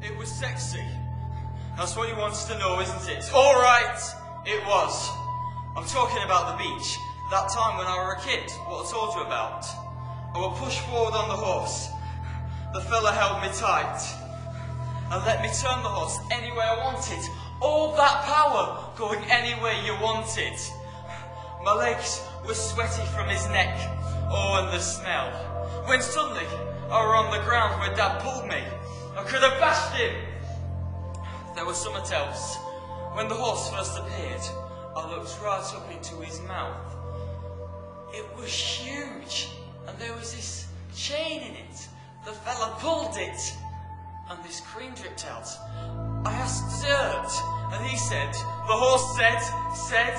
It was sexy. That's what you wanted to know, isn't it? All right, it was. I'm talking about the beach. That time when I were a kid, what I told you about. I would push forward on the horse. The fella held me tight and let me turn the horse any way I wanted. All that power going any way you wanted. My legs were sweaty from his neck. Oh, and the smell. When suddenly I were on the ground where Dad pulled me. I could have bashed him. There was something else. When the horse first appeared, I looked right up into his mouth. It was huge, and there was this chain in it. The fella pulled it, and this cream dripped out. I asked dessert, and he said, the horse said.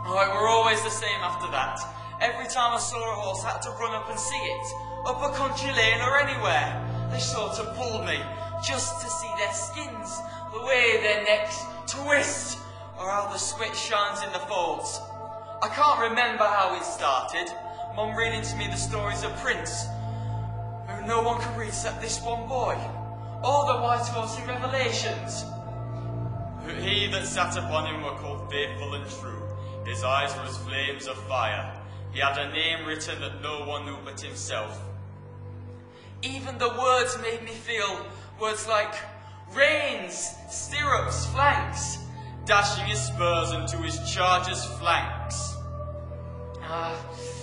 Oh, it were always the same after that. Every time I saw a horse, I had to run up and see it. Up a country lane or anywhere. They sort of pulled me, just to see their skins, the way their necks twist, or how the sweat shines in the folds. I can't remember how it started. Mum reading to me the stories of Prince, who no one could read except this one boy. All the white horse in Revelations. He that sat upon him were called faithful and true. His eyes were as flames of fire. He had a name written that no one knew but himself. Even the words made me feel words like reins, stirrups, flanks, dashing his spurs into his charger's flanks.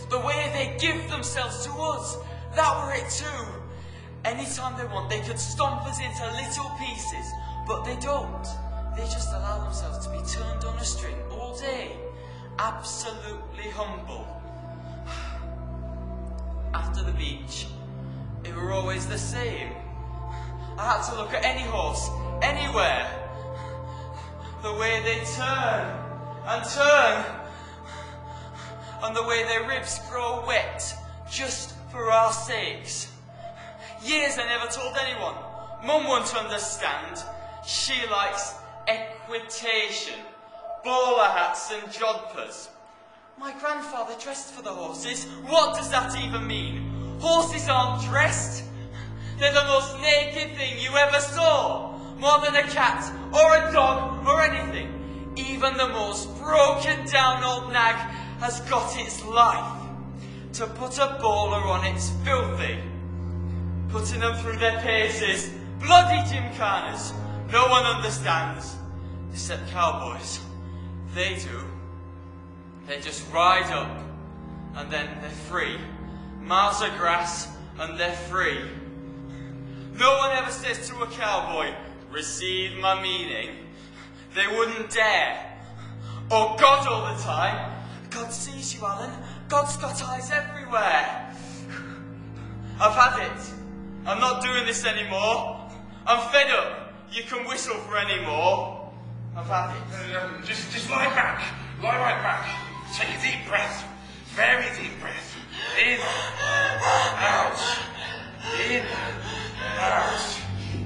The way they give themselves to us, that were it too. Anytime they want, they could stomp us into little pieces, but they don't. They just allow themselves to be turned on a string all day. Absolutely humble. After the beach, it were always the same. I had to look at any horse, anywhere. The way they turn, and the way their ribs grow wet, just for our sakes. Years I never told anyone. Mum won't understand. She likes equitation, bowler hats and jodhpurs. My grandfather dressed for the horses. What does that even mean? Horses aren't dressed. They're the most naked thing you ever saw. More than a cat, or a dog, or anything. Even the most broken down old nag has got its life. To put a bowler on it's filthy. Putting them through their paces, bloody gymkhanas. No one understands, except cowboys. They do. They just ride up, and then they're free. Miles of grass, and they're free. No one ever says to a cowboy, receive my meaning. They wouldn't dare. Or God all the time. God sees you, Alan. God's got eyes everywhere. I've had it. I'm not doing this anymore. I'm fed up. You can whistle for any more. I've had it. Just lie back. Lie right back. Take a deep breath. Very deep breath. In. Out. In. Out.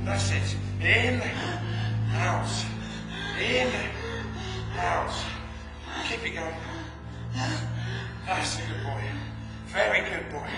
That's it. In. Out. In. Out. Keep it going. That's a good boy. Very good boy.